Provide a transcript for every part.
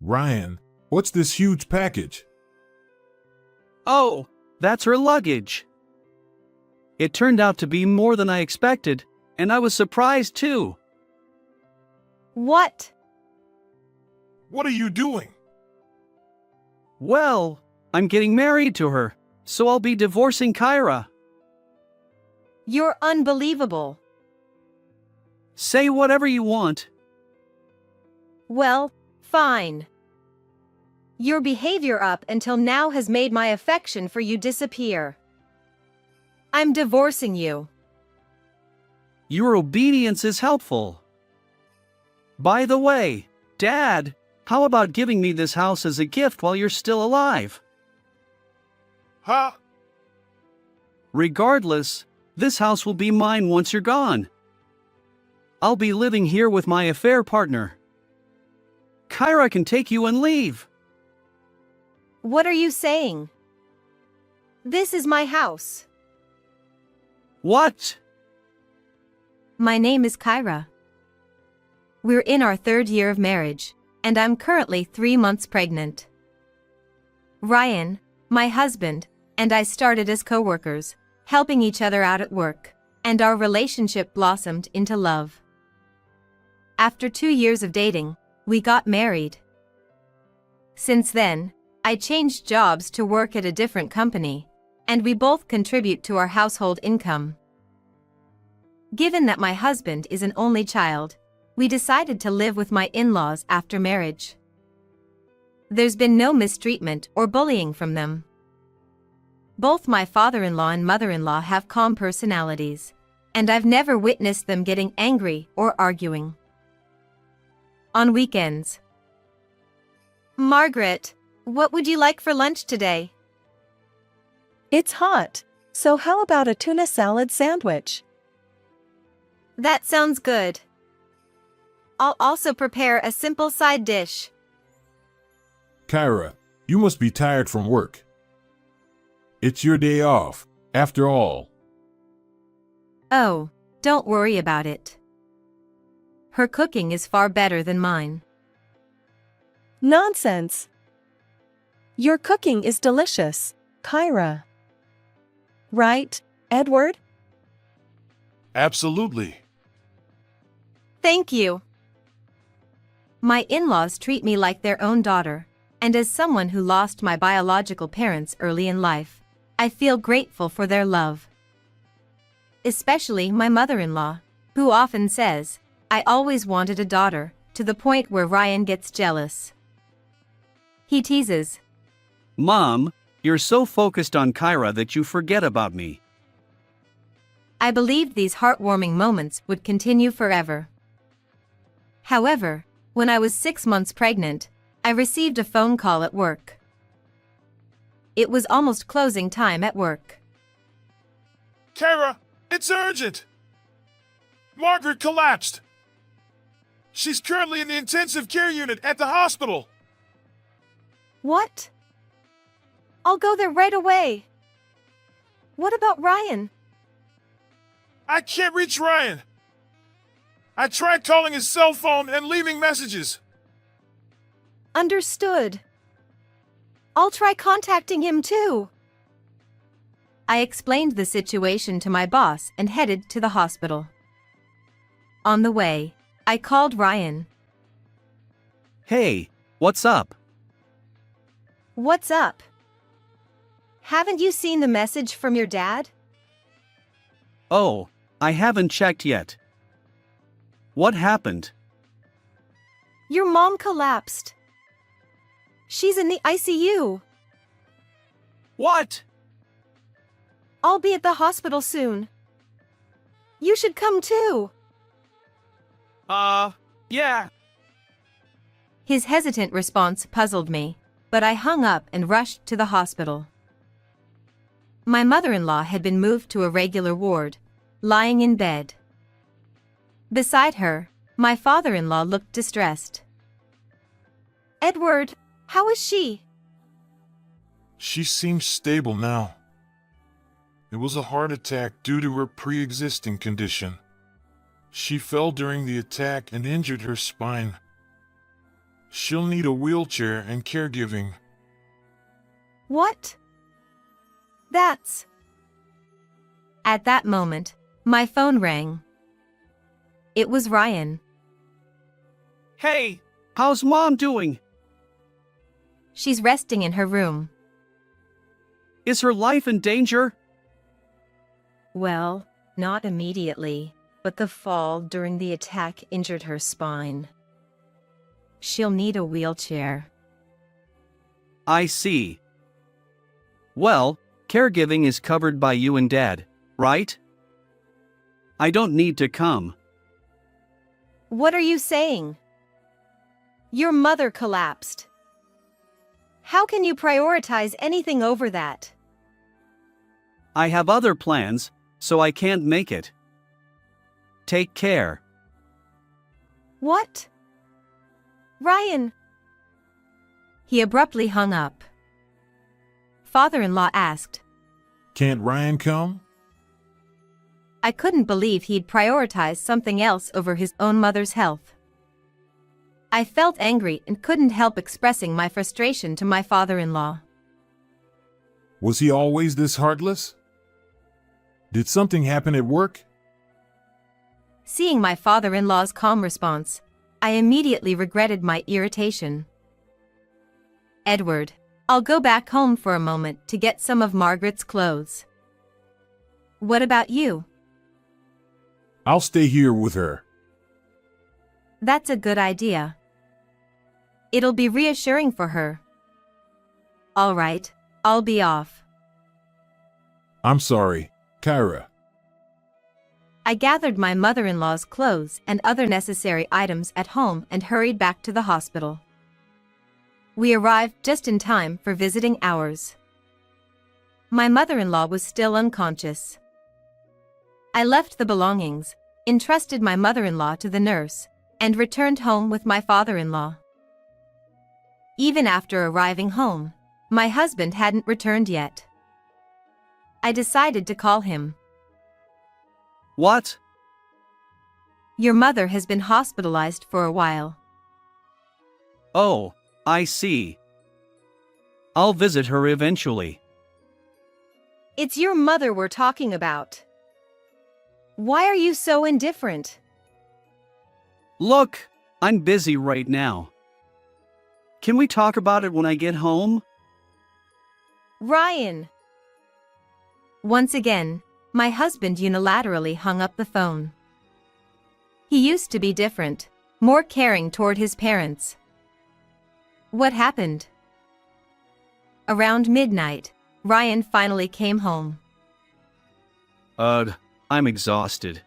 Ryan, what's this huge package? Oh, that's her luggage. It turned out to be more than I expected, and I was surprised too. What? What are you doing? Well, I'm getting married to her, so I'll be divorcing Kyra. You're unbelievable. Say whatever you want. Well, fine. Your behavior up until now has made my affection for you disappear. I'm divorcing you. Your obedience is helpful. By the way, Dad, how about giving me this house as a gift while you're still alive? Huh? Regardless, this house will be mine once you're gone. I'll be living here with my affair partner. Kyra can take you and leave. What are you saying? This is my house. What? My name is Kyra. We're in our 3rd year of marriage, and I'm currently 3 months pregnant. Ryan, my husband, and I started as co-workers, helping each other out at work, and our relationship blossomed into love. After 2 years of dating, we got married. Since then, I changed jobs to work at a different company, and we both contribute to our household income. Given that my husband is an only child, we decided to live with my in-laws after marriage. There's been no mistreatment or bullying from them. Both my father-in-law and mother-in-law have calm personalities, and I've never witnessed them getting angry or arguing. On weekends. Margaret, what would you like for lunch today? It's hot, so how about a tuna salad sandwich? That sounds good. I'll also prepare a simple side dish. Kyra, you must be tired from work. It's your day off, after all. Oh, don't worry about it. Her cooking is far better than mine. Nonsense! Your cooking is delicious, Kyra. Right, Edward? Absolutely. Thank you. My in-laws treat me like their own daughter, and as someone who lost my biological parents early in life, I feel grateful for their love. Especially my mother-in-law, who often says, "I always wanted a daughter," to the point where Ryan gets jealous. He teases, Mom, you're so focused on Kyra that you forget about me. I believed these heartwarming moments would continue forever. However, when I was 6 months pregnant, I received a phone call at work. It was almost closing time at work. Kyra, it's urgent! Margaret collapsed! She's currently in the intensive care unit at the hospital! What? I'll go there right away. What about Ryan? I can't reach Ryan! I tried calling his cell phone and leaving messages. Understood. I'll try contacting him too. I explained the situation to my boss and headed to the hospital. On the way, I called Ryan. Hey, what's up? What's up? Haven't you seen the message from your dad? Oh, I haven't checked yet. What happened? Your mom collapsed. She's in the ICU. What? I'll be at the hospital soon. You should come too. Yeah. His hesitant response puzzled me, but I hung up and rushed to the hospital. My mother-in-law had been moved to a regular ward, lying in bed. Beside her, my father-in-law looked distressed. Edward, how is she? She seems stable now. It was a heart attack due to her pre-existing condition. She fell during the attack and injured her spine. She'll need a wheelchair and caregiving. What? That's... At that moment, my phone rang. It was Ryan. Hey, how's Mom doing? She's resting in her room. Is her life in danger? Well, not immediately, but the fall during the attack injured her spine. She'll need a wheelchair. I see. Well, caregiving is covered by you and Dad, right? I don't need to come. What are you saying? Your mother collapsed. How can you prioritize anything over that? I have other plans, so I can't make it. Take care. What? Ryan! He abruptly hung up. Father-in-law asked. Can't Ryan come? I couldn't believe he'd prioritize something else over his own mother's health. I felt angry and couldn't help expressing my frustration to my father-in-law. Was he always this heartless? Did something happen at work? Seeing my father-in-law's calm response, I immediately regretted my irritation. Edward, I'll go back home for a moment to get some of Margaret's clothes. What about you? I'll stay here with her. That's a good idea. It'll be reassuring for her. All right, I'll be off. I'm sorry, Kyra. I gathered my mother-in-law's clothes and other necessary items at home and hurried back to the hospital. We arrived just in time for visiting hours. My mother-in-law was still unconscious. I left the belongings, entrusted my mother-in-law to the nurse, and returned home with my father-in-law. Even after arriving home, my husband hadn't returned yet. I decided to call him. What? Your mother has been hospitalized for a while. Oh, I see. I'll visit her eventually. It's your mother we're talking about. Why are you so indifferent? Look, I'm busy right now. Can we talk about it when I get home? Ryan! Once again, my husband unilaterally hung up the phone. He used to be different, more caring toward his parents. What happened? Around midnight, Ryan finally came home. I'm exhausted.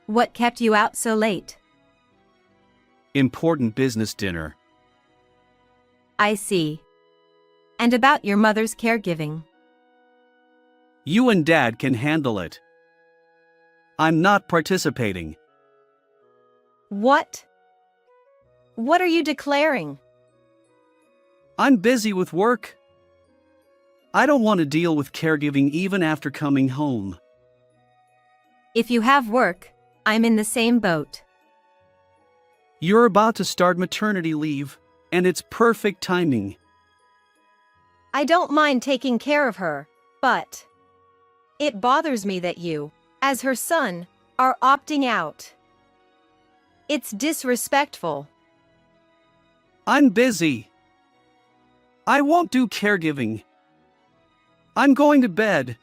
What kept you out so late? Important business dinner. I see. And about your mother's caregiving? You and Dad can handle it. I'm not participating. What? What are you declaring? I'm busy with work. I don't want to deal with caregiving even after coming home. If you have work, I'm in the same boat. You're about to start maternity leave, and it's perfect timing. I don't mind taking care of her, but it bothers me that you, as her son, are opting out. It's disrespectful. I'm busy. I won't do caregiving. I'm going to bed.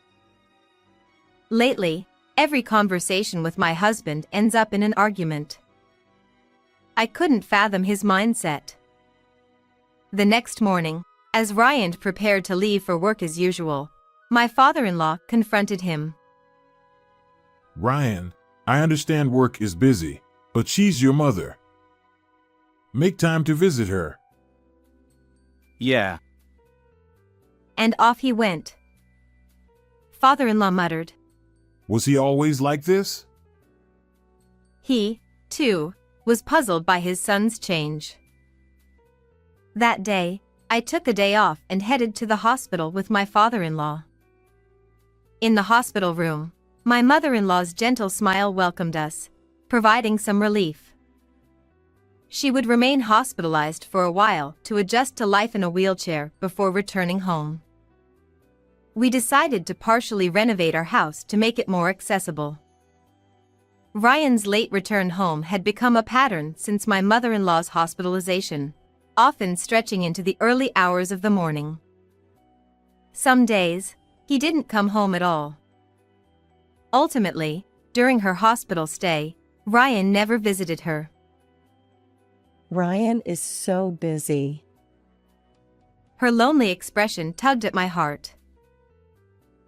Lately, every conversation with my husband ends up in an argument. I couldn't fathom his mindset. The next morning, as Ryan prepared to leave for work as usual, my father-in-law confronted him. Ryan, I understand work is busy, but she's your mother. Make time to visit her. Yeah. And off he went. Father-in-law muttered. Was he always like this? He, too, was puzzled by his son's change. That day, I took a day off and headed to the hospital with my father-in-law. In the hospital room, my mother-in-law's gentle smile welcomed us, providing some relief. She would remain hospitalized for a while to adjust to life in a wheelchair before returning home. We decided to partially renovate our house to make it more accessible. Ryan's late return home had become a pattern since my mother-in-law's hospitalization, often stretching into the early hours of the morning. Some days, he didn't come home at all. Ultimately, during her hospital stay, Ryan never visited her. Ryan is so busy. Her lonely expression tugged at my heart.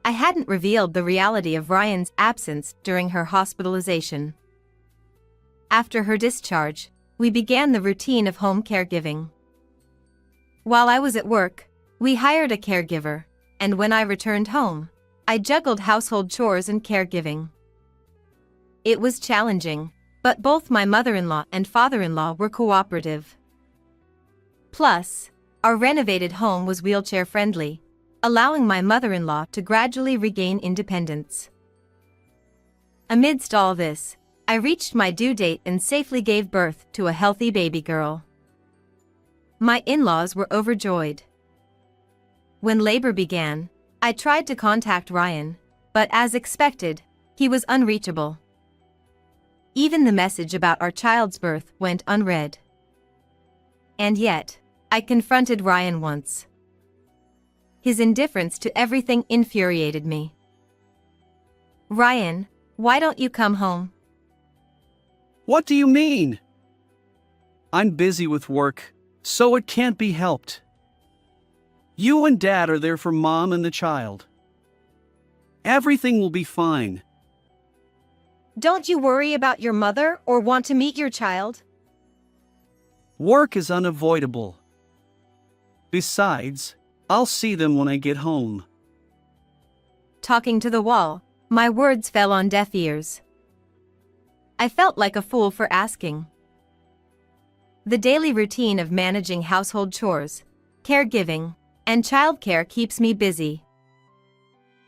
I hadn't revealed the reality of Ryan's absence during her hospitalization. After her discharge, we began the routine of home caregiving. While I was at work, we hired a caregiver, and when I returned home, I juggled household chores and caregiving. It was challenging, but both my mother-in-law and father-in-law were cooperative. Plus, our renovated home was wheelchair-friendly, allowing my mother-in-law to gradually regain independence. Amidst all this, I reached my due date and safely gave birth to a healthy baby girl. My in-laws were overjoyed. When labor began, I tried to contact Ryan, but as expected, he was unreachable. Even the message about our child's birth went unread. And yet, I confronted Ryan once. His indifference to everything infuriated me. "Ryan, why don't you come home?" What do you mean? I'm busy with work, so it can't be helped. You and Dad are there for Mom and the child. Everything will be fine. Don't you worry about your mother or want to meet your child? Work is unavoidable. Besides, I'll see them when I get home. Talking to the wall, my words fell on deaf ears. I felt like a fool for asking. The daily routine of managing household chores, caregiving, and childcare keeps me busy.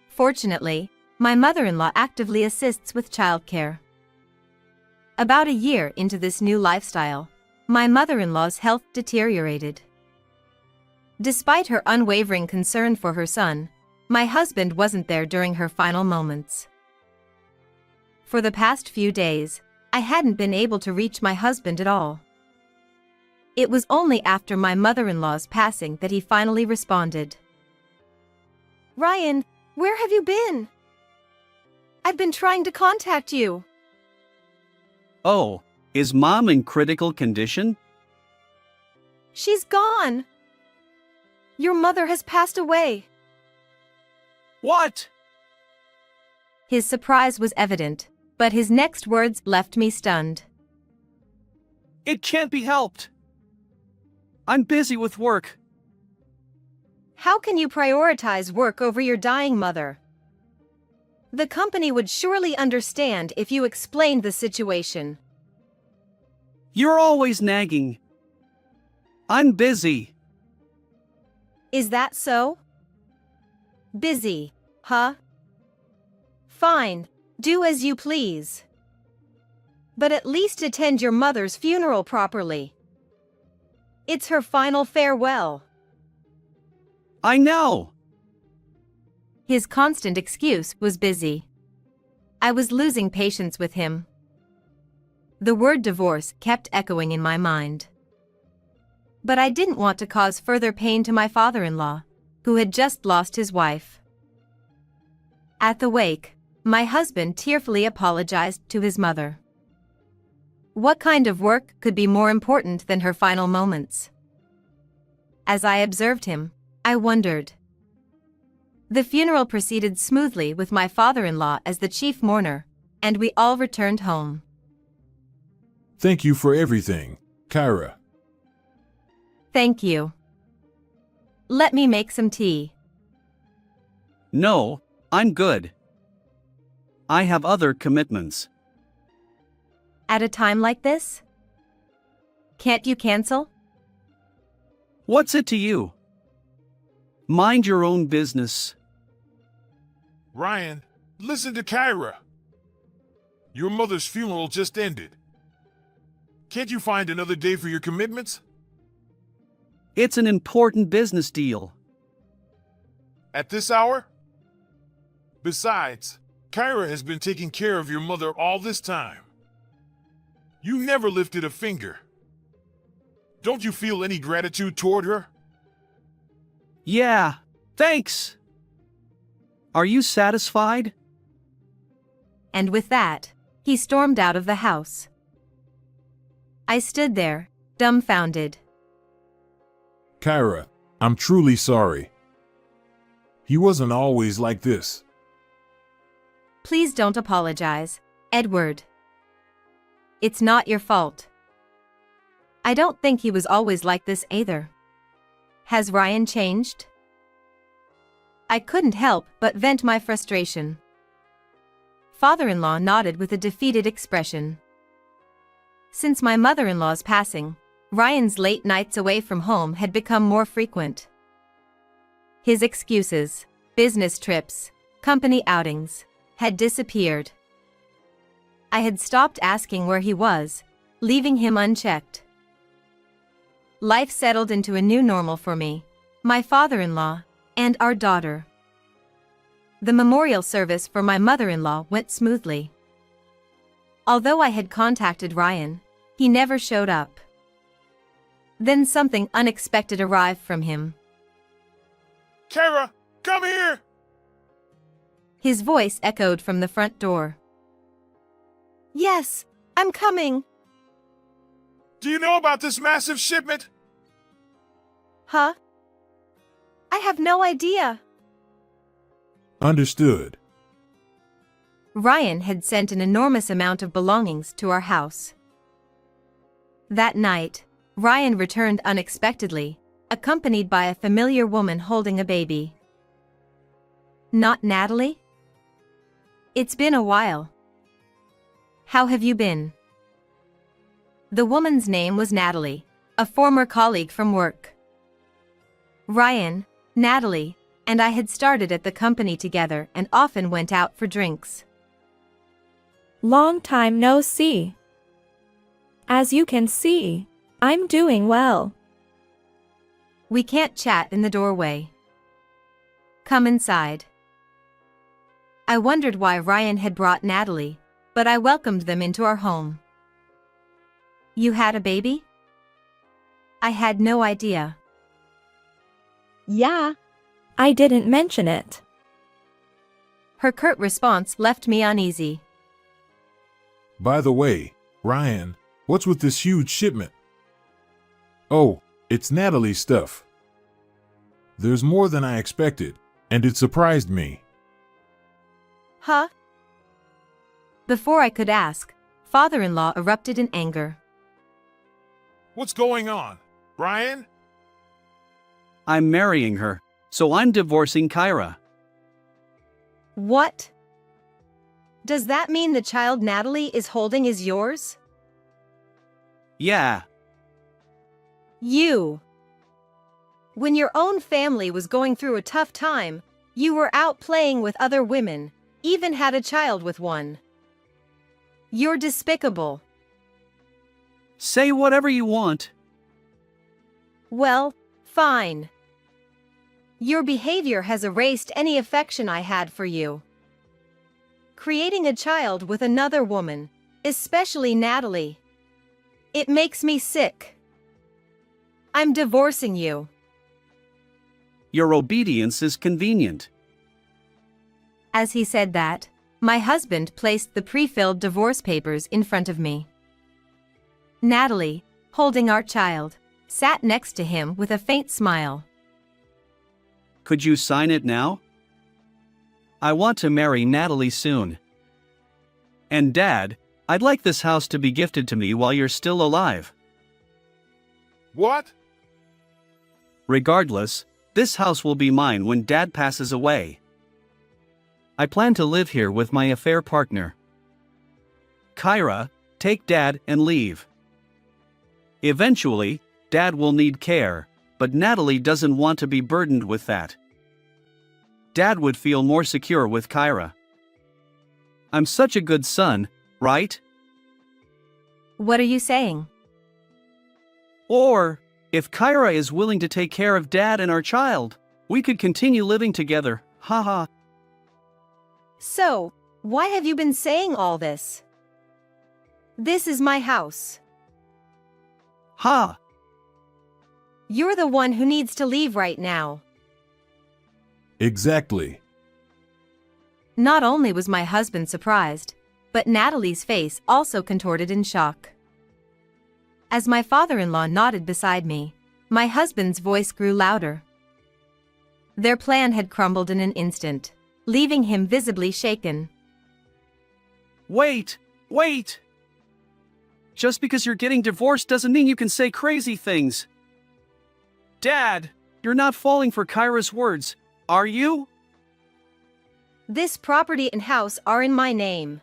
Fortunately, my mother-in-law actively assists with childcare. About a year into this new lifestyle, my mother-in-law's health deteriorated. Despite her unwavering concern for her son, my husband wasn't there during her final moments. For the past few days, I hadn't been able to reach my husband at all. It was only after my mother-in-law's passing that he finally responded. "Ryan, where have you been? I've been trying to contact you." Oh, is Mom in critical condition? "She's gone. Your mother has passed away." What? His surprise was evident, but his next words left me stunned. It can't be helped. I'm busy with work. How can you prioritize work over your dying mother? The company would surely understand if you explained the situation. You're always nagging. I'm busy. Is that so? Busy, huh? Fine, do as you please. But at least attend your mother's funeral properly. It's her final farewell. I know. His constant excuse was busy. I was losing patience with him. The word divorce kept echoing in my mind. But I didn't want to cause further pain to my father-in-law, who had just lost his wife. At the wake, my husband tearfully apologized to his mother. What kind of work could be more important than her final moments? As I observed him, I wondered. The funeral proceeded smoothly with my father-in-law as the chief mourner, and we all returned home. Thank you for everything, Kyra. Thank you. Let me make some tea. No, I'm good. I have other commitments. At a time like this? Can't you cancel? What's it to you? Mind your own business. Ryan, listen to Kyra. Your mother's funeral just ended. Can't you find another day for your commitments? It's an important business deal. At this hour? Besides, Kyra has been taking care of your mother all this time. You never lifted a finger. Don't you feel any gratitude toward her? Yeah, thanks. Are you satisfied? And with that, he stormed out of the house. I stood there, dumbfounded. Kyra, I'm truly sorry. He wasn't always like this. Please don't apologize, Edward. It's not your fault. I don't think he was always like this either. Has Ryan changed? I couldn't help but vent my frustration. Father-in-law nodded with a defeated expression. Since my mother-in-law's passing, Ryan's late nights away from home had become more frequent. His excuses, business trips, company outings, had disappeared. I had stopped asking where he was, leaving him unchecked. Life settled into a new normal for me, my father-in-law, and our daughter. The memorial service for my mother-in-law went smoothly. Although I had contacted Ryan, he never showed up. Then something unexpected arrived from him. Kyra, come here! His voice echoed from the front door. Yes, I'm coming. Do you know about this massive shipment? Huh? I have no idea. Understood. Ryan had sent an enormous amount of belongings to our house. That night, Ryan returned unexpectedly, accompanied by a familiar woman holding a baby. Not Natalie? It's been a while. How have you been? The woman's name was Natalie, a former colleague from work. Ryan, Natalie, and I had started at the company together and often went out for drinks. Long time no see. As you can see, I'm doing well. We can't chat in the doorway. Come inside. I wondered why Ryan had brought Natalie, but I welcomed them into our home. You had a baby? I had no idea. Yeah. I didn't mention it. Her curt response left me uneasy. By the way, Ryan, what's with this huge shipment? Oh, it's Natalie's stuff. There's more than I expected, and it surprised me. Huh? Before I could ask, father-in-law erupted in anger. What's going on, Ryan? I'm marrying her, so I'm divorcing Kyra. What? Does that mean the child Natalie is holding is yours? Yeah, You. When your own family was going through a tough time, you were out playing with other women, even had a child with one. You're despicable. say whatever you want. Well, fine. Your behavior has erased any affection I had for you. Creating a child with another woman, especially Natalie. It makes me sick. I'm divorcing you. Your obedience is convenient. As he said that, my husband placed the pre-filled divorce papers in front of me. Natalie, holding our child, sat next to him with a faint smile. Could you sign it now? I want to marry Natalie soon. And Dad, I'd like this house to be gifted to me while you're still alive. What? Regardless, this house will be mine when Dad passes away. I plan to live here with my affair partner. Kyra, take Dad and leave. Eventually, Dad will need care, but Natalie doesn't want to be burdened with that. Dad would feel more secure with Kyra. I'm such a good son, right? What are you saying? Or, if Kyra is willing to take care of Dad and our child, we could continue living together, haha. So, why have you been saying all this? This is my house. Ha! You're the one who needs to leave right now. Exactly. Not only was my husband surprised, but Natalie's face also contorted in shock. As my father-in-law nodded beside me, my husband's voice grew louder. Their plan had crumbled in an instant, leaving him visibly shaken. Wait! Wait! Just because you're getting divorced doesn't mean you can say crazy things. Dad, you're not falling for Kyra's words, are you? This property and house are in my name.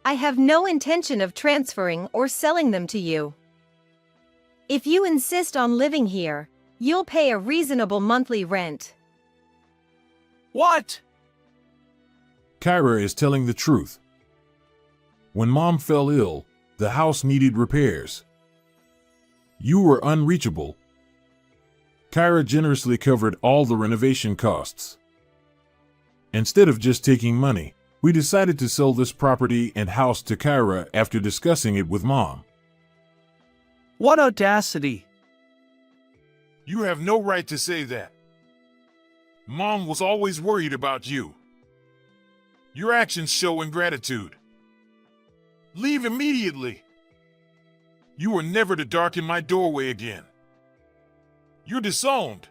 I have no intention of transferring or selling them to you. If you insist on living here, you'll pay a reasonable monthly rent. What? Kyra is telling the truth. When Mom fell ill, the house needed repairs. You were unreachable. Kyra generously covered all the renovation costs. Instead of just taking money, we decided to sell this property and house to Kyra after discussing it with Mom. What audacity! You have no right to say that. Mom was always worried about you. Your actions show ingratitude. Leave immediately. You are never to darken my doorway again. You're disowned.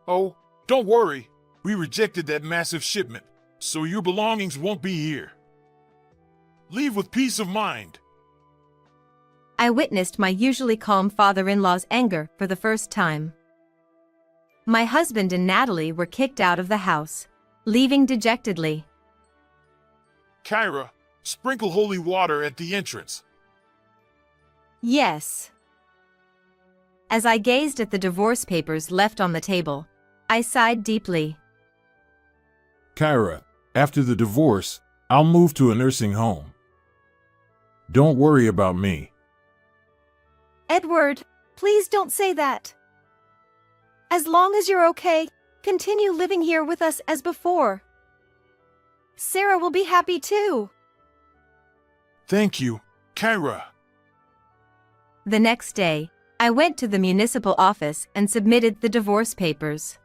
Oh, don't worry. We rejected that massive shipment, so your belongings won't be here. Leave with peace of mind. I witnessed my usually calm father-in-law's anger for the first time. My husband and Natalie were kicked out of the house, leaving dejectedly. Kyra, sprinkle holy water at the entrance. Yes. As I gazed at the divorce papers left on the table, I sighed deeply. Kyra, after the divorce, I'll move to a nursing home. Don't worry about me. Edward, please don't say that. As long as you're okay, continue living here with us as before. Sarah will be happy too. Thank you, Kyra. The next day, I went to the municipal office and submitted the divorce papers.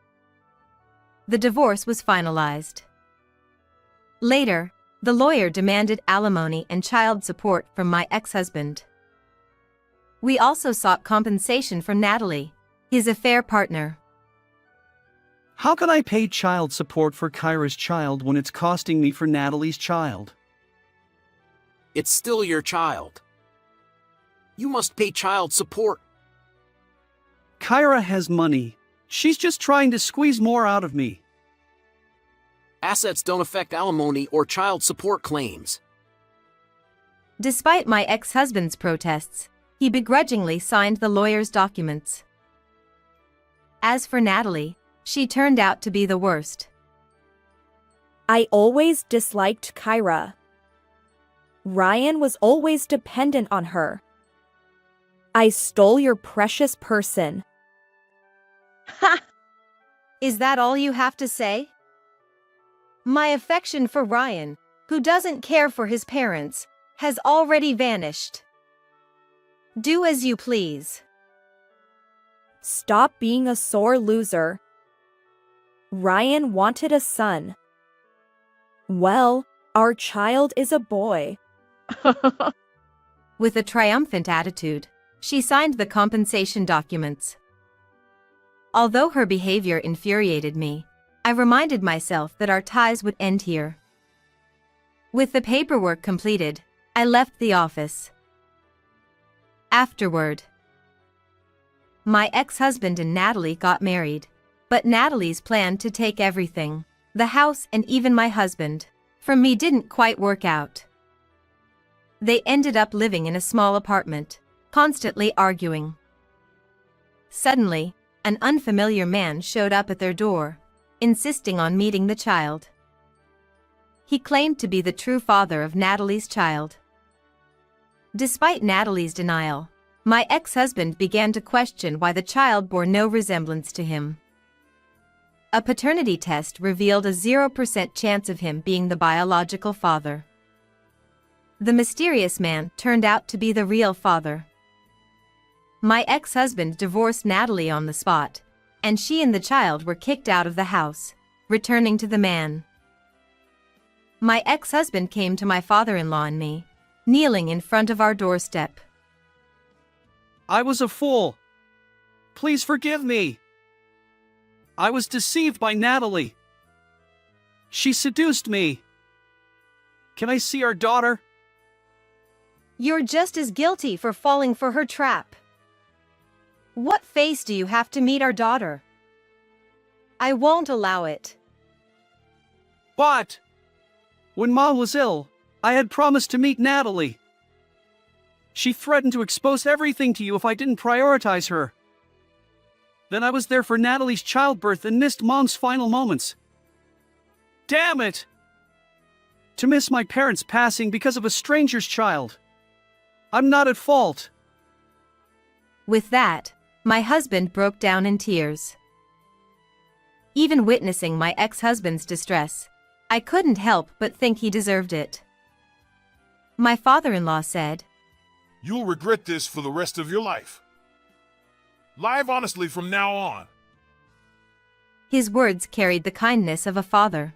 The divorce was finalized. Later, the lawyer demanded alimony and child support from my ex-husband. We also sought compensation from Natalie, his affair partner. How can I pay child support for Kyra's child when it's costing me for Natalie's child? It's still your child. You must pay child support. Kyra has money. She's just trying to squeeze more out of me. Assets don't affect alimony or child support claims. Despite my ex-husband's protests, he begrudgingly signed the lawyer's documents. As for Natalie, she turned out to be the worst. I always disliked Kyra. Ryan was always dependent on her. I stole your precious person. Ha! Is that all you have to say? My affection for Ryan, who doesn't care for his parents, has already vanished. Do as you please. Stop being a sore loser. Ryan wanted a son. Well, our child is a boy. With a triumphant attitude, she signed the compensation documents. Although her behavior infuriated me, I reminded myself that our ties would end here. With the paperwork completed, I left the office. Afterward, my ex-husband and Natalie got married, but Natalie's plan to take everything, the house and even my husband, from me didn't quite work out. They ended up living in a small apartment, constantly arguing. Suddenly, an unfamiliar man showed up at their door, insisting on meeting the child. He claimed to be the true father of Natalie's child. Despite Natalie's denial, my ex-husband began to question why the child bore no resemblance to him. A paternity test revealed a 0% chance of him being the biological father. The mysterious man turned out to be the real father. My ex-husband divorced Natalie on the spot, and she and the child were kicked out of the house, returning to the man. My ex-husband came to my father-in-law and me, kneeling in front of our doorstep. I was a fool. Please forgive me. I was deceived by Natalie. She seduced me. Can I see our daughter? You're just as guilty for falling for her trap. What face do you have to meet our daughter? I won't allow it. But when Mom was ill, I had promised to meet Natalie. She threatened to expose everything to you if I didn't prioritize her. Then I was there for Natalie's childbirth and missed Mom's final moments. Damn it! To miss my parents' passing because of a stranger's child. I'm not at fault. With that, my husband broke down in tears. Even witnessing my ex-husband's distress, I couldn't help but think he deserved it. My father-in-law said, You'll regret this for the rest of your life. Live honestly from now on. His words carried the kindness of a father.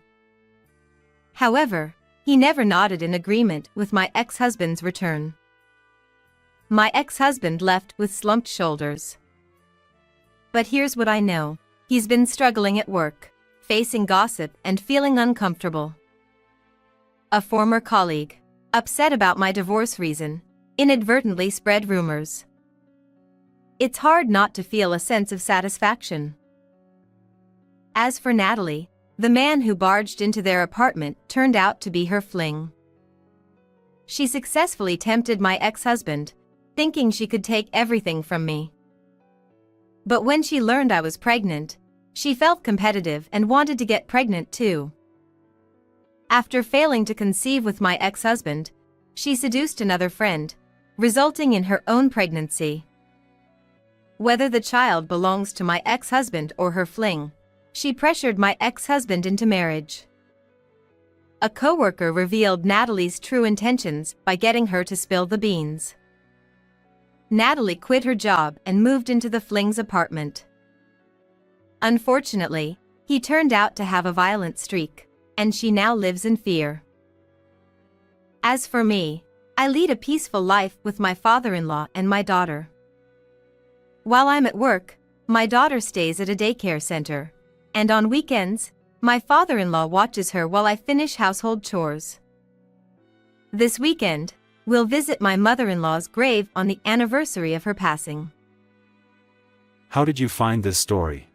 However, he never nodded in agreement with my ex-husband's return. My ex-husband left with slumped shoulders. But here's what I know. He's been struggling at work, facing gossip and feeling uncomfortable. A former colleague, upset about my divorce reason, inadvertently spread rumors. It's hard not to feel a sense of satisfaction. As for Natalie, the man who barged into their apartment turned out to be her fling. She successfully tempted my ex-husband, thinking she could take everything from me. But when she learned I was pregnant, she felt competitive and wanted to get pregnant too. After failing to conceive with my ex-husband, she seduced another friend, resulting in her own pregnancy. Whether the child belongs to my ex-husband or her fling, she pressured my ex-husband into marriage. A coworker revealed Natalie's true intentions by getting her to spill the beans. Natalie quit her job and moved into the fling's apartment. Unfortunately, he turned out to have a violent streak, and she now lives in fear. As for me, I lead a peaceful life with my father-in-law and my daughter. While I'm at work, my daughter stays at a daycare center, and on weekends, my father-in-law watches her while I finish household chores. This weekend, we'll visit my mother-in-law's grave on the anniversary of her passing. How did you find this story?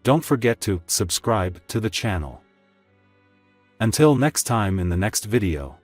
Don't forget to subscribe to the channel. Until next time in the next video.